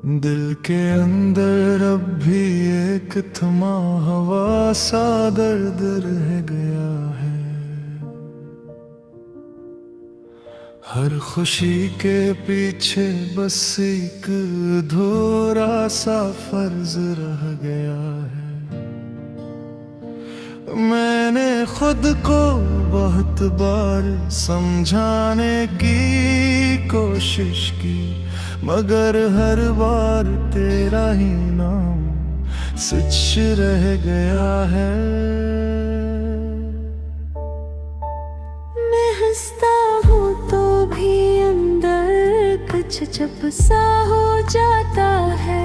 दिल के अंदर अब भी एक थमा हवा सा दर्द रह गया है। हर खुशी के पीछे बस एक अधूरा सा फर्ज रह गया है। मैंने खुद को बहुत बार समझाने की कोशिश की, मगर हर बार तेरा ही नाम सच रह गया है। मैं हंसता हूँ तो भी अंदर कुछ चुप सा हो जाता है।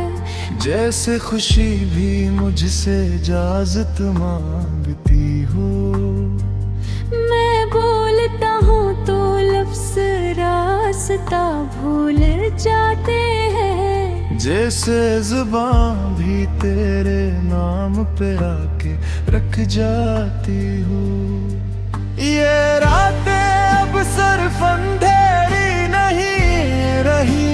जैसे खुशी भी मुझसे इजाजत मांगती हो। मैं बोलता हूँ तो लफ्ज़ रास्ता भूल जाते हैं। जैसे जुबान भी तेरे नाम पे आके रख जाती हो। ये रातें अब सिर्फ अंधेरी नहीं रही,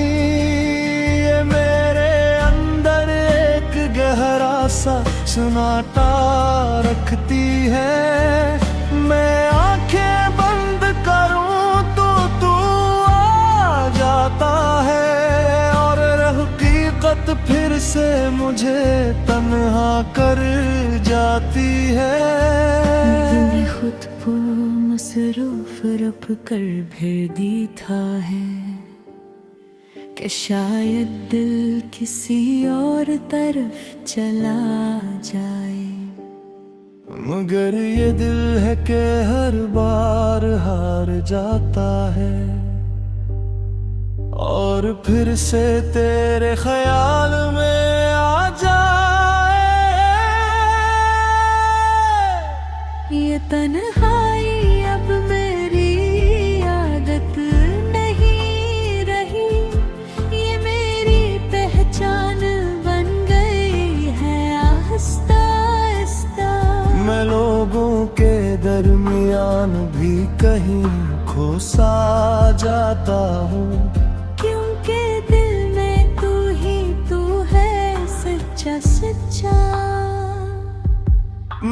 ये मेरे अंदर एक गहरा सा सन्नाटा रखती है। मैं आंखें बंद करूं तो तू आ जाता है, और हकीकत फिर से मुझे तन्हा कर जाती है। मैंने खुद को मसरूफ रब कर भर दी था है कि शायद दिल किसी और तरफ चला जाए। मगर ये दिल है कि हर बार हार जाता है, और फिर से तेरे ख्याल में आ जाए। ये तन्हाई अब मेरी आदत नहीं रही, ये मेरी पहचान बन गई है आहिस्ता आहिस्ता। मैं लोगों के दरमियान भी कहीं खो सा जाता हूँ, क्योंकि दिल में तू ही तू है सच्चा सच्चा।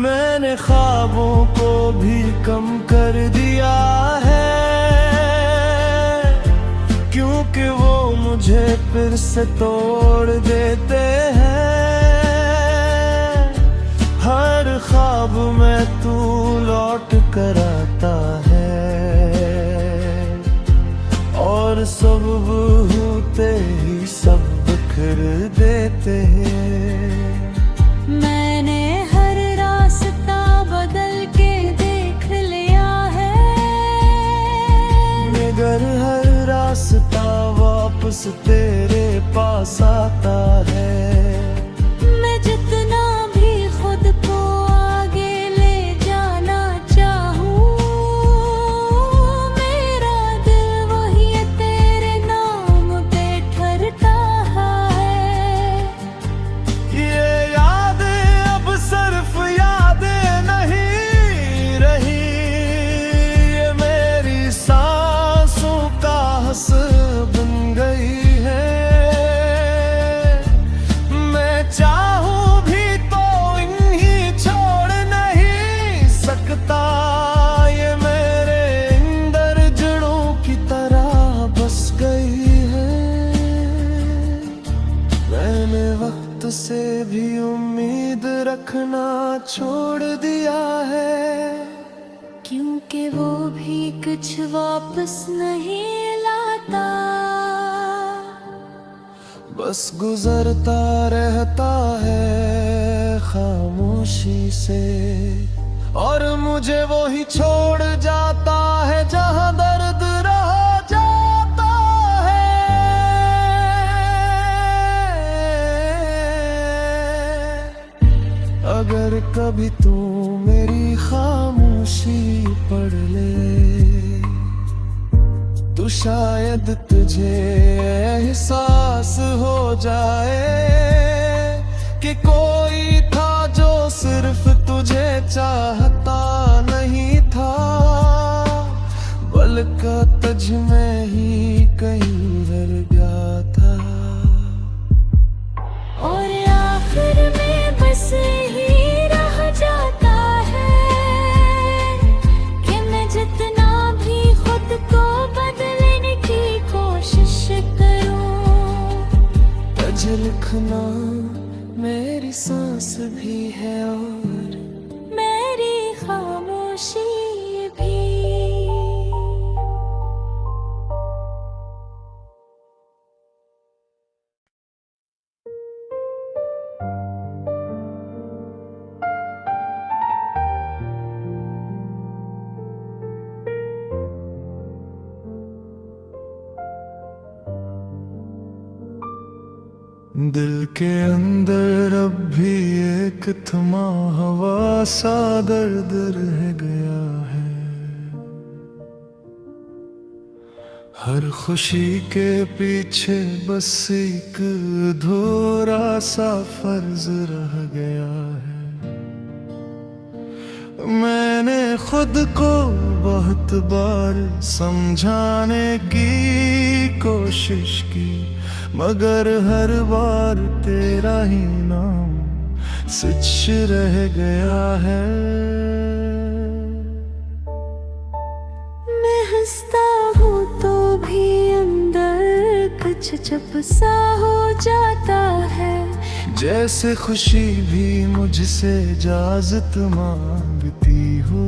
मैंने ख्वाबों को भी कम कर दिया है, क्योंकि वो मुझे फिर से तोड़ देते हैं। हर ख्वाब में तू लौट कर आता है, और सब होते ही सब बिखर देते हैं। मैंने हर रास्ता बदल के देख लिया है, मगर हर रास्ता वापस तेरे पास आता है। मैं जितना भी खुद को आगे ले जाना चाहूँ, मेरा दिल वही तेरे नाम पे ठहरता है। ये यादें अब सिर्फ यादें नहीं रही, ये मेरी सांसों का हस बन गई है। मैं चाहूं भी तो इन्हीं छोड़ नहीं सकता, ये मेरे अंदर जड़ों की तरह बस गई है। मैंने वक्त से भी उम्मीद रखना छोड़ दिया है, क्योंकि वो भी कुछ वापस नहीं लाता। बस गुजरता रहता है खामोशी से, और मुझे वो ही छोड़ जाता है जहां दर्द रह जाता है। अगर कभी तू मेरी खामोशी पढ़ ले, तो शायद तुझे एहसास हो जाए कि कोई था जो सिर्फ तुझे चाहता नहीं था, बल्कि तुझ में ही कहीं रह गया था। मुझे लिखना मेरी सांस भी है और मेरी खामोशी भी। दिल के अंदर अब भी एक थमा हवा सा दर्द रह गया है। हर खुशी के पीछे बस एक अधूरा सा फर्ज रह गया है। मैंने खुद को बहुत बार समझाने की कोशिश की, मगर हर बार तेरा ही नाम सच रह गया है। मैं हंसता हूँ तो भी अंदर कुछ चुप सा हो जाता है। जैसे खुशी भी मुझसे इजाजत मांगती हो।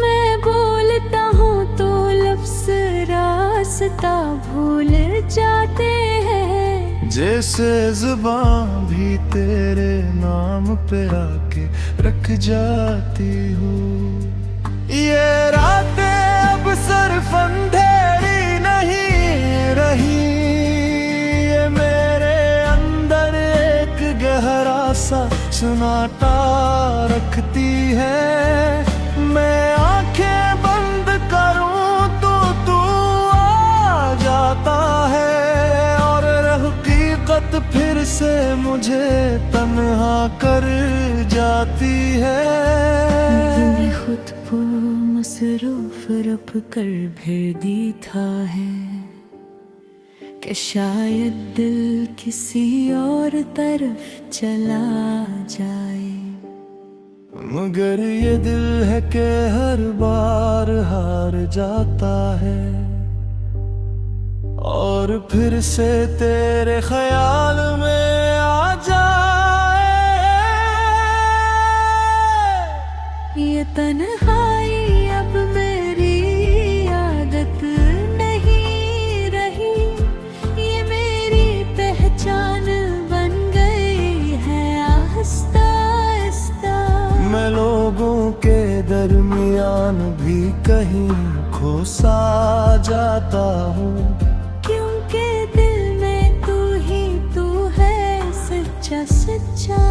मैं बोलता हूँ तो लफ्ज़ रास्ता भूल जाते हैं। जैसे जुबान भी तेरे नाम पे आके रख जाती हो। ये रातें अब सिर्फ अंधेरी नहीं रही, ये मेरे अंदर एक गहरा सा सन्नाटा रखती है। मैं आंखें बंद करूं तो तू आ जाता है, और हकीकत फिर से मुझे तन्हा कर जाती है। मैं खुद को मसरूफ रब कर फिर दी था है कि शायद दिल किसी और तरफ चला जाए। मगर ये दिल है कि हर बार हार जाता है, और फिर से तेरे ख्याल में आ जाए। ये तन्हाई अब मेरी आदत नहीं रही, ये मेरी पहचान बन गई है आहिस्ता आहिस्ता। मैं लोगों के दरमियान भी कहीं खो सा जाता हूँ, क्योंकि दिल में तू ही तू है सच्चा सच्चा।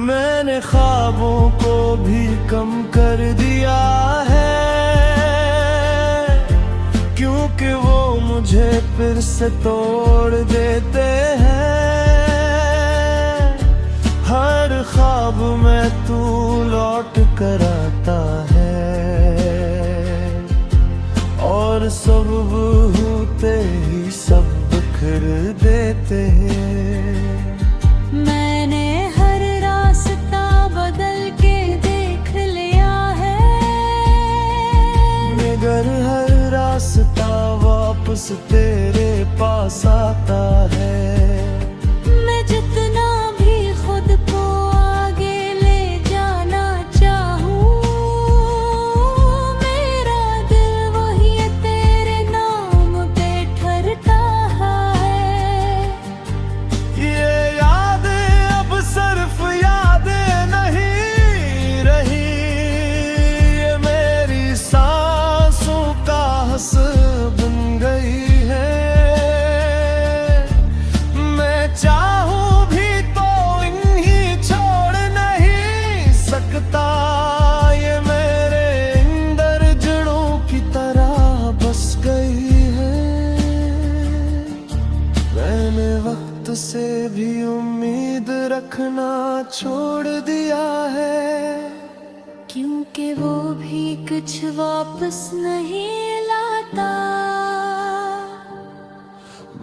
मैंने ख्वाबों को भी कम कर दिया है, क्योंकि वो मुझे फिर से तोड़ देते हैं। हर ख्वाब में तू लौट कर आता है, और सब होते ही सब बिखर देते हैं। मैंने हर रास्ता बदल के देख लिया है, मगर हर रास्ता वापस तेरे पास आता है। मैं जितना भी खुद को आगे ले जाना चाहूँ, मेरा दिल वही तेरे नाम पे ठहरता है। ये यादें अब सिर्फ यादें नहीं रही, ये मेरी सांसों का हंस बन गई है। मैं चाहूं भी तो इन्हीं छोड़ नहीं सकता, ये मेरे अंदर जड़ों की तरह बस गई है। मैंने वक्त से भी उम्मीद रखना छोड़ दिया है, क्योंकि वो भी कुछ वापस नहीं लाता।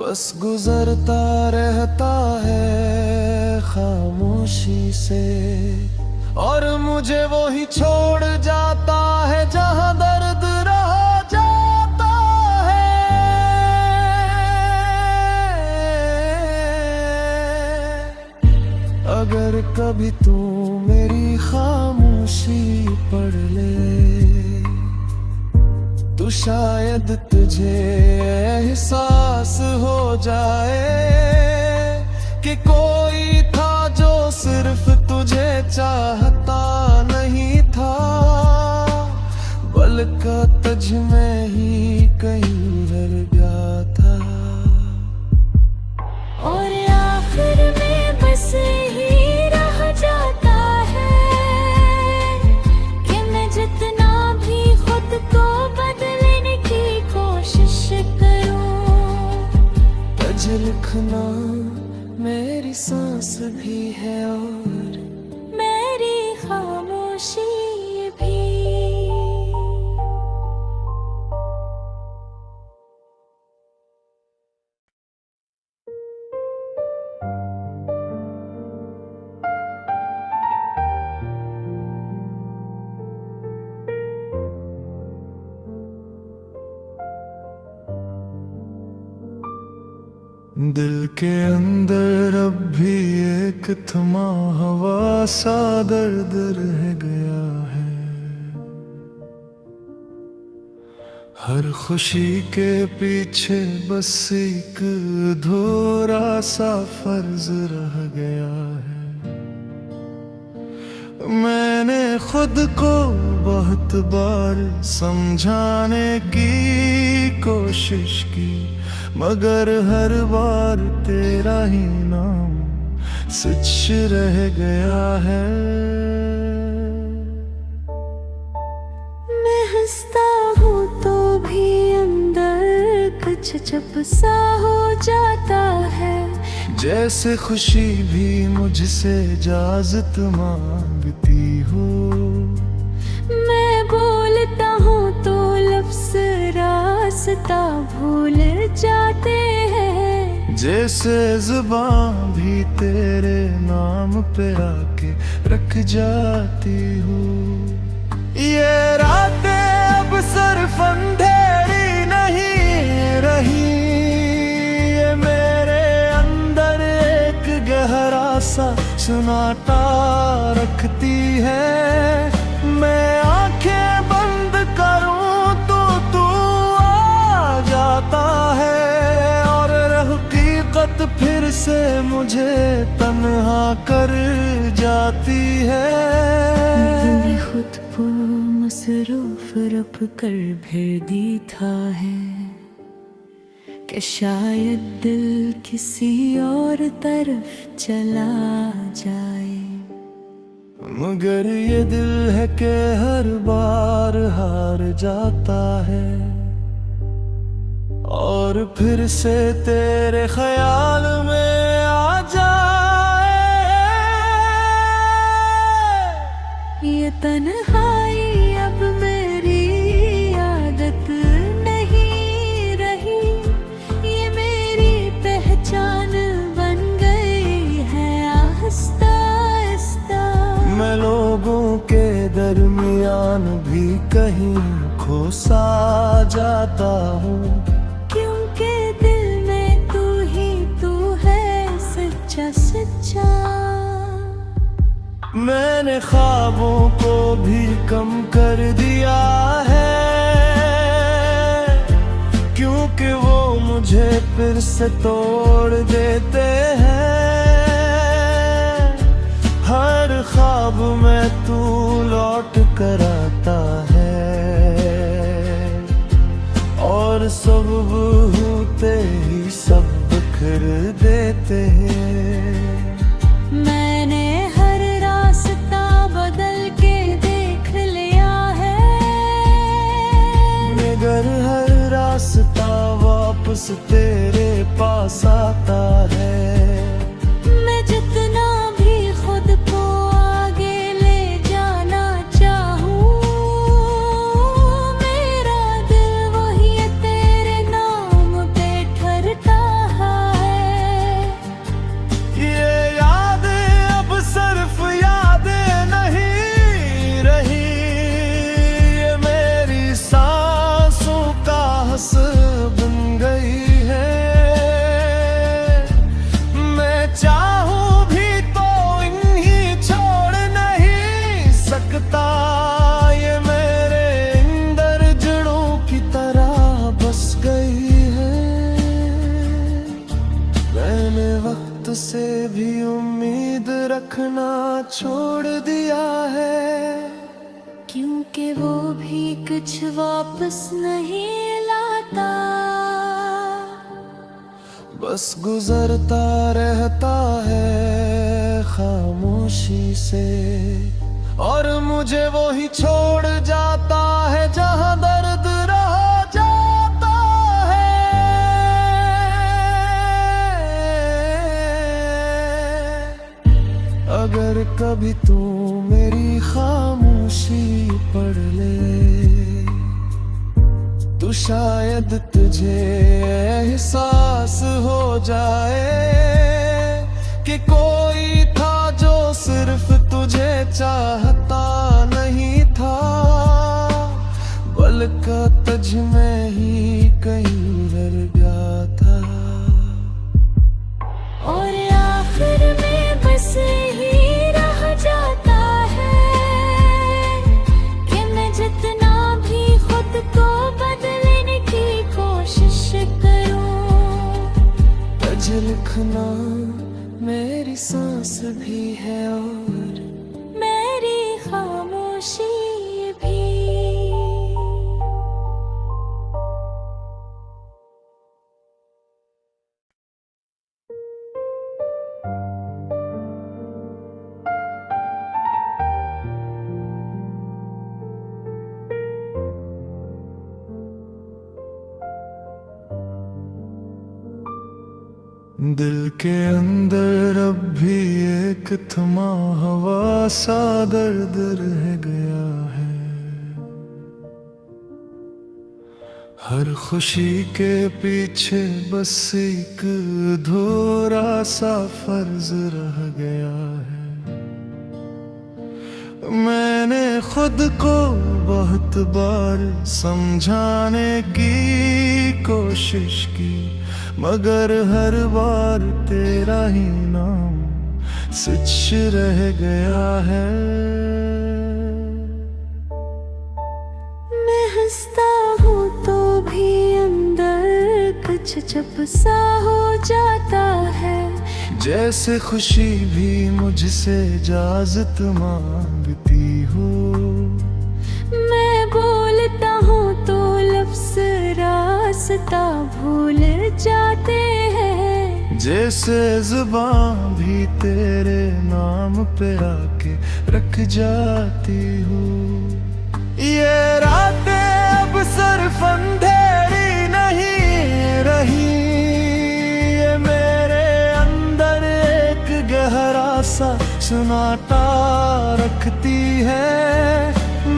बस गुजरता रहता है खामोशी से, और मुझे वो ही छोड़ जाता है जहां दर्द रह जाता है। कभी तू मेरी खामोशी पढ़ ले तो शायद तुझे एहसास हो जाए कि कोई था जो सिर्फ तुझे चाहता नहीं था, बल्कि तुझ में ही कहीं रह गया था। और आखिर में बस ही रह जाता है कि मैं जितना भी खुद को बदलने की कोशिश करूं, तुझ लिखना मेरी सांस भी है और मेरी खामोशी भी। दिल के अंदर अब भी एक थमा हवा सा दर्द रह गया है। हर खुशी के पीछे बस एक अधूरा सा फर्ज रह गया है। मैंने खुद को बहुत बार समझाने की कोशिश की, मगर हर बार तेरा ही नाम सच रह गया है। मैं हंसता हूँ तो भी अंदर कुछ चुप सा हो जाता है, जैसे खुशी भी मुझसे इजाजत मांगती हो। मैं बोलता हूँ तो लफ्ज़ रास्ता भूल जाते हैं, जैसे जुबान भी तेरे नाम पे आके रख जाती हो। ये रातें अब सिर्फ अंधेरी नहीं रही, ये मेरे अंदर एक गहरा सा सन्नाटा रखती है। मैं आंखें बंद करूं तो तू आ जाता है, और हकीकत फिर से मुझे तन्हा कर जाती है। मैंने खुद को मसरूफ रब कर भर दी था है कि शायद दिल किसी और तरफ चला जाए, मगर ये दिल है कि हर बार हार जाता है, और फिर से तेरे ख्याल में आ जाए। ये तन्हाई अब मेरी आदत नहीं रही, ये मेरी पहचान बन गई है आहिस्ता आहिस्ता। मैं लोगों के दरमियान भी कहीं खो सा जाता हूँ, क्योंकि दिल में तू ही तू है सच्चा सच्चा। मैंने ख्वाबों को भी कम कर दिया है, क्योंकि वो मुझे फिर से तोड़ देते हैं। हर ख्वाब में तू लौट कर आता है, और सब होते ही सब बिखर देते हैं। मैंने हर रास्ता बदल के देख लिया है, मगर हर रास्ता वापस तेरे पास आता है। मैं जितना भी खुद को आगे ले जाना चाहूँ, मेरा दिल वही तेरे नाम पे ठहरता है। ये यादें अब सिर्फ यादें नहीं रही, ये मेरी सांसों का हस बन गई है। से भी उम्मीद रखना छोड़ दिया है, क्योंकि वो भी कुछ वापस नहीं लाता। बस गुजरता रहता है खामोशी से, और मुझे वो ही छोड़ जाता है जहां दर्द रह जाता है। अगर कभी तू मेरी खामोशी पढ़ ले, तो शायद तुझे एहसास हो जाए कि कोई था जो सिर्फ तुझे चाहता नहीं था, बल्कि तुझ में ही कहीं रह गया था। और आखिर में बस यही रह जाता है कि मैं जितना भी खुद को बदलने की कोशिश करूं, तुझ लिखना मेरी सांस भी है और मेरी खामोशी भी। दिल के अंदर अब भी एक थमा हवा सा दर्द रह गया है। हर खुशी के पीछे बस एक अधूरा सा फर्ज रह गया है। मैंने खुद को बहुत बार समझाने की कोशिश की, मगर हर बार तेरा ही नाम सच रह गया है। मैं हंसता हूँ तो भी अंदर कुछ चुप सा हो जाता है, जैसे खुशी भी मुझसे इजाजत मांगती हो। मैं बोलता हूँ तो लफ्ज़ रास्ता भूल जाते हैं, जैसे जुबान भी तेरे नाम पे आके रख जाती हो। ये रातें अब सिर्फ अंधेरी नहीं रही, ये मेरे अंदर एक गहरा सा सन्नाटा रखती है।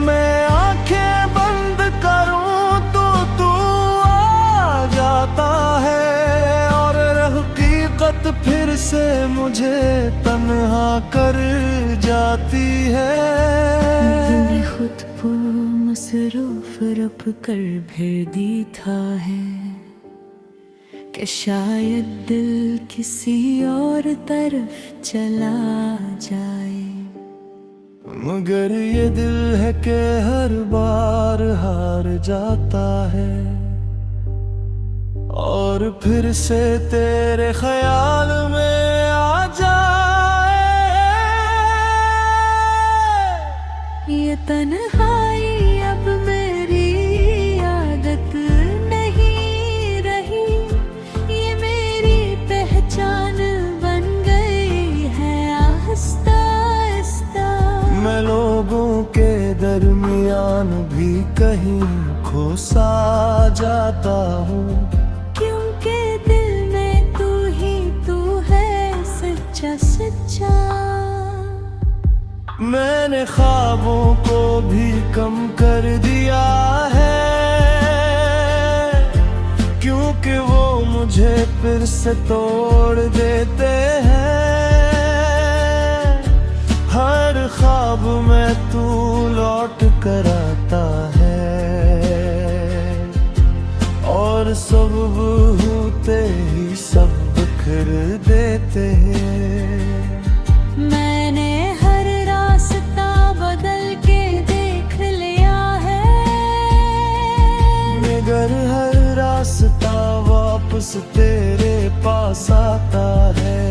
मैं आंखें बंद करूं तो तू आ जाता है, और हकीकत फिर से मुझे तन्हा कर जाती है। मैंने खुद को मसरूफ रब कर भर दी था है कि शायद दिल किसी और तरफ चला जाए, मगर ये दिल है कि हर बार हार जाता है, और फिर से तेरे ख्याल में आ जाए। ये तन्हाई अब मेरी आदत नहीं रही, ये मेरी पहचान बन गई है आहिस्ता आहिस्ता। मैं लोगों के दरमियान भी कहीं खो सा जाता हूँ, क्योंकि दिल में तू ही तू है सच्चा सच्चा। मैंने ख्वाबों को भी कम कर दिया है, क्योंकि वो मुझे फिर से तोड़ देते हैं। हर ख्वाब में तू लौट कर आता है, और सब होते ही सब बिखर देते हैं। मैंने हर रास्ता बदल के देख लिया है, मगर हर रास्ता वापस तेरे पास आता है।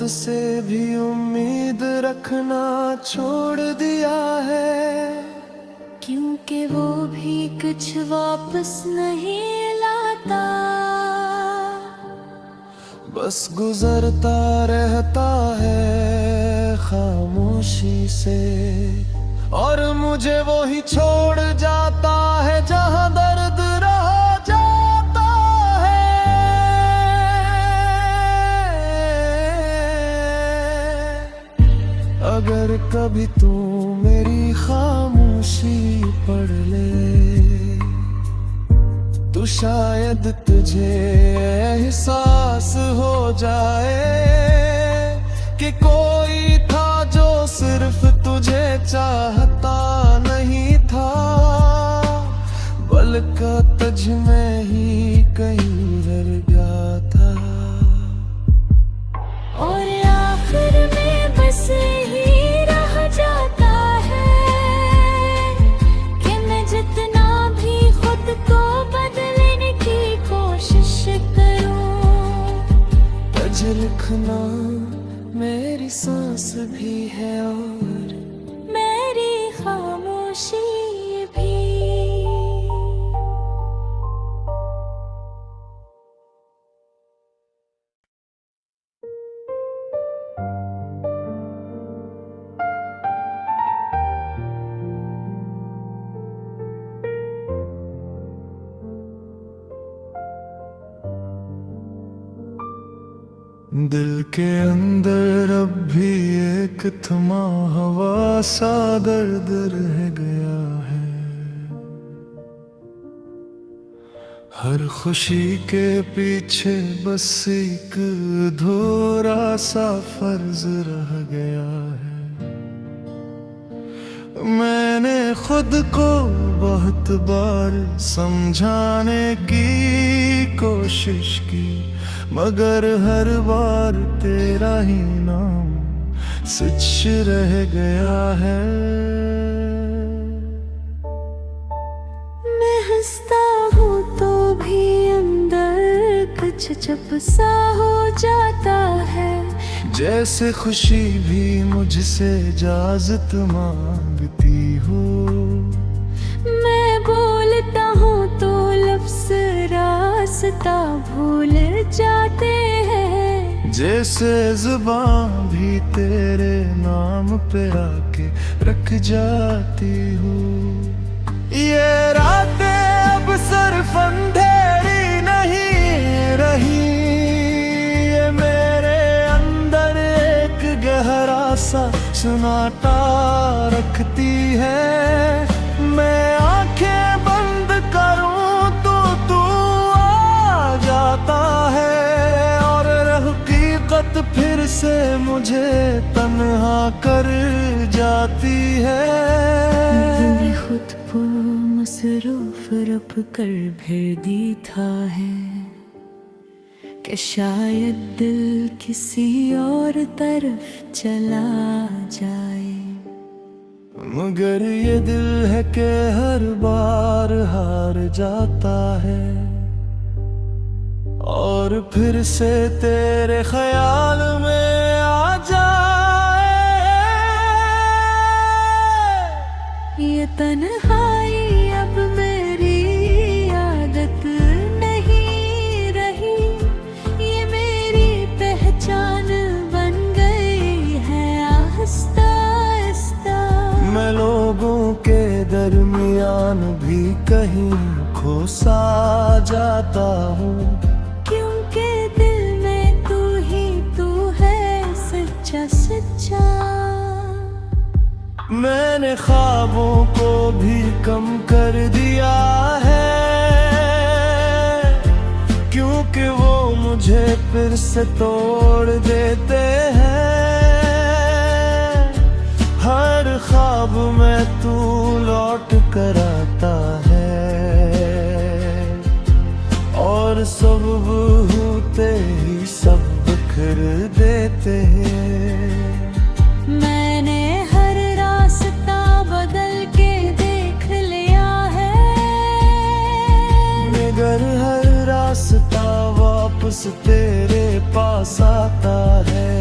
से भी उम्मीद रखना छोड़ दिया है, क्योंकि वो भी कुछ वापस नहीं लाता। बस गुजरता रहता है खामोशी से, और मुझे वो ही छोड़ जाता है जहां दर्द रह जाता है। अगर कभी तू मेरी खामोशी पढ़ ले, तो शायद तुझे एहसास हो जाए कि कोई था जो सिर्फ तुझे चाहता नहीं था, बल्कि तुझ में ही कहीं रह गया था। और आखिर में बस ही रह जाता है कि मैं जितना भी खुद को बदलने की कोशिश करूं, तुझे लिखना मेरी सांस भी है और मेरी खामोशी भी। दिल के अंदर अब भी एक थमा हवा सा दर्द रह गया है। हर खुशी के पीछे बस एक अधूरा सा फर्ज रह गया है। मैंने खुद को बहुत बार समझाने की कोशिश की, मगर हर बार तेरा ही नाम सच रह गया है। मैं हंसता हूँ तो भी अंदर कुछ चुप सा हो जाता है, जैसे खुशी भी मुझसे इजाजत मांगती हो। मैं बोलता हूँ तो लफ्ज़ रास्ता भूल जाते हैं, जैसे जुबान भी तेरे नाम पे आके रख जाती हूँ। ये रातें अब सिर्फ अंधेरी नहीं रही, ये मेरे अंदर एक गहरा सा सन्नाटा रखती है। मैं आंखें बंद करूं तो तू आ जाता है, और हकीकत फिर से मुझे तन्हा कर जाती है। मैंने खुद को मसरूफ रब कर भर दी था है कि शायद दिल किसी और तरफ चला जाए, मगर ये दिल है कि हर बार हार जाता है, और फिर से तेरे ख्याल में आ जाए। ये तन्हाई अब मेरी आदत नहीं रही, ये मेरी पहचान बन गई है आहिस्ता आहिस्ता। मैं लोगों के दरमियान भी कहीं खो सा जाता हूँ, क्योंकि दिल में तू ही तू है सच्चा सच्चा। मैंने ख्वाबों को भी कम कर दिया है, क्योंकि वो मुझे फिर से तोड़ देते हैं। हर ख्वाब में तू लौट कर आता है, और सब होते ही सब बिखर देते हैं। मैंने हर रास्ता बदल के देख लिया है, मगर हर रास्ता वापस तेरे पास आता है।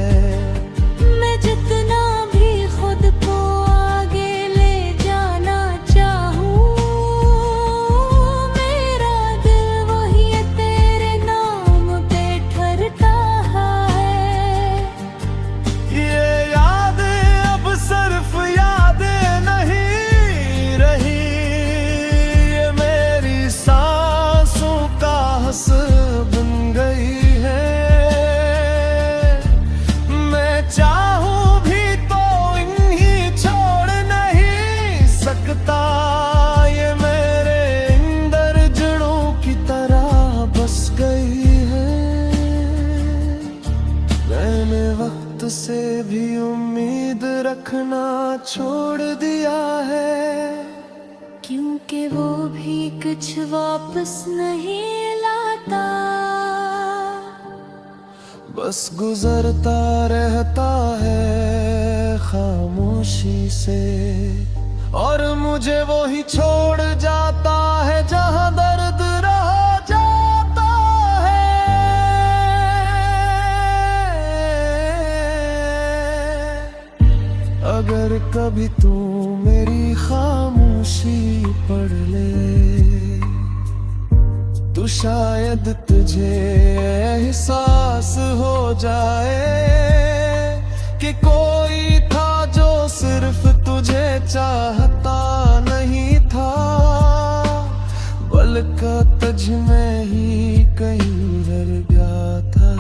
से भी उम्मीद रखना छोड़ दिया है, क्योंकि वो भी कुछ वापस नहीं लाता। बस गुजरता रहता है खामोशी से, और मुझे वो ही छोड़ जाता है जहां दर्द रह जाता है। अगर कभी तू मेरी खामोशी पढ़ ले, तो शायद तुझे एहसास हो जाए कि कोई था जो सिर्फ तुझे चाहता नहीं था, बल्कि तुझ में ही कहीं डर गया था।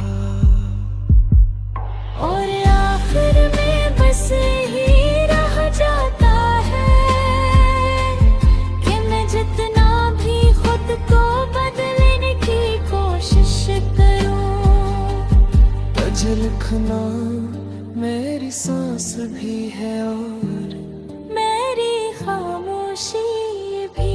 और आखिर में बस ही रह जाता है कि मैं जितना भी खुद को बदलने की कोशिश करूं, तुझ लिखना मेरी सांस भी है और मेरी खामोशी भी।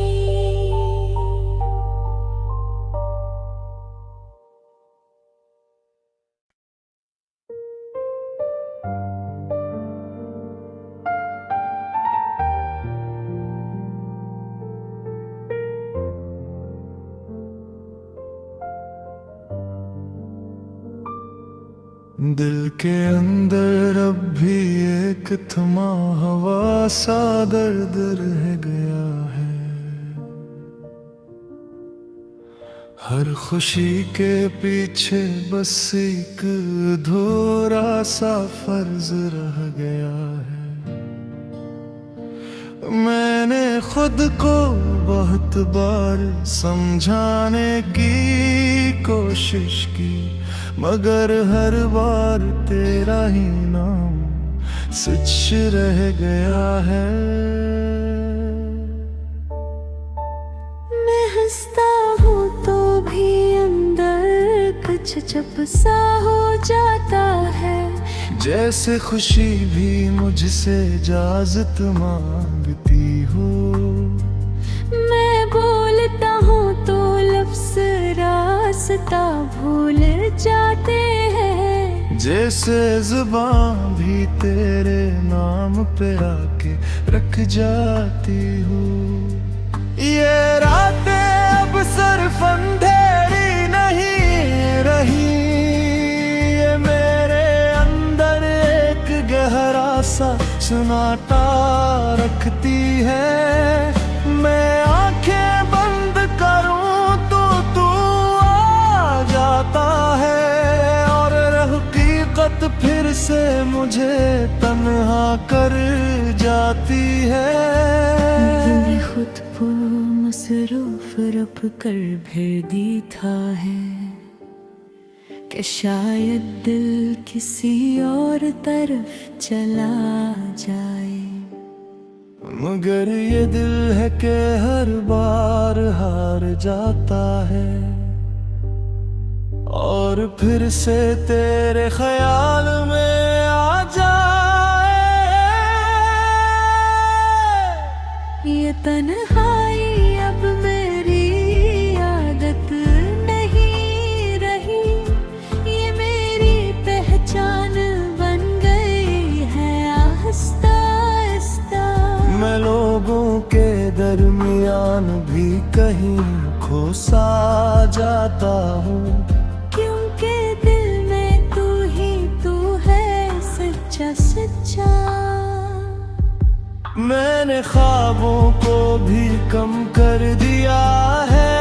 दिल के अंदर अब भी एक थमा हवा सा दर्द रह गया है। हर खुशी के पीछे बस एक अधूरा सा फर्ज रह गया है। मैंने खुद को बहुत बार समझाने की कोशिश की, मगर हर बार तेरा ही नाम सच रह गया है। मैं हंसता हूँ तो भी अंदर कुछ चुप सा हो जाता है, जैसे खुशी भी मुझसे इजाजत मांगती हो। मैं बोलता हूँ तो लफ्ज़ रास्ता भूल जाते हैं, जैसे जुबान भी तेरे नाम पे आके रख जाती हो। ये रातें अब सिर्फ अंधेरी नहीं रही, ये मेरे अंदर एक गहरा सा सन्नाटा रखती है। मैं आंखें बंद करूं तो तू आ जाता है, और हकीकत फिर से मुझे तन्हा कर जाती है। मैंने खुद को मसरूफ रब कर भर दी था है कि शायद दिल किसी और तरफ चला जाए, मगर ये दिल है कि हर बार हार जाता है, और फिर से तेरे ख्याल में आ जाए। ये तन्हाई अब मेरी आदत नहीं रही, ये मेरी पहचान बन गई है आहिस्ता आहिस्ता। मैं लोगों के दरमियान भी कहीं खो सा जाता हूँ, क्योंकि दिल में तू ही तू है सच्चा सच्चा। मैंने ख्वाबों को भी कम कर दिया है,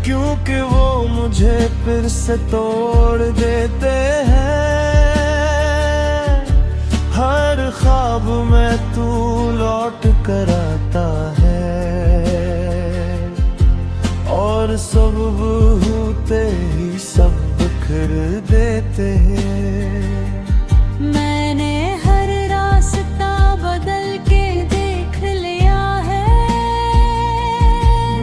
क्योंकि वो मुझे फिर से तोड़ देते हैं। हर ख्वाब में तू लौट कर आता है, और सब होते ही सब बिखर देते हैं। मैंने हर रास्ता बदल के देख लिया है,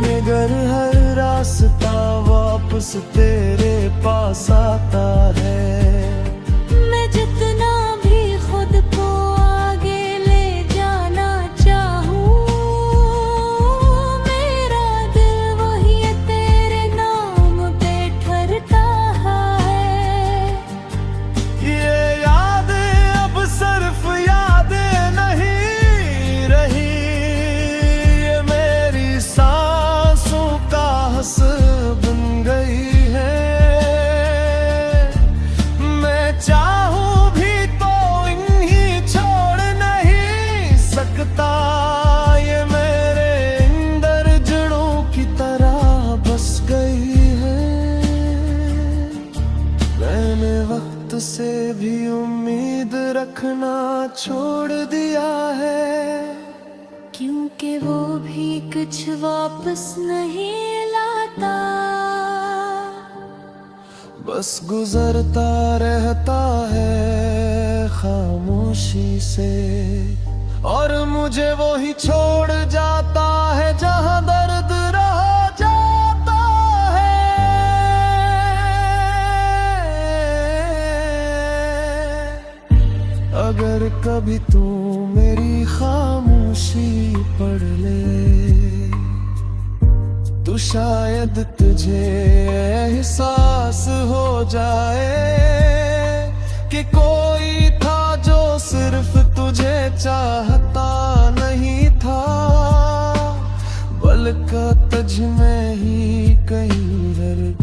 मगर हर रास्ता वापस तेरे पास आता है। से भी उम्मीद रखना छोड़ दिया है, क्योंकि वो भी कुछ वापस नहीं लाता। बस गुजरता रहता है खामोशी से, और मुझे वो ही छोड़ जाता है जहां दर्द रह जाता है। अगर कभी तू मेरी खामोशी पढ़ ले, तो शायद तुझे एहसास हो जाए कि कोई था जो सिर्फ तुझे चाहता नहीं था, बल्कि तुझ में ही कहीं दर्द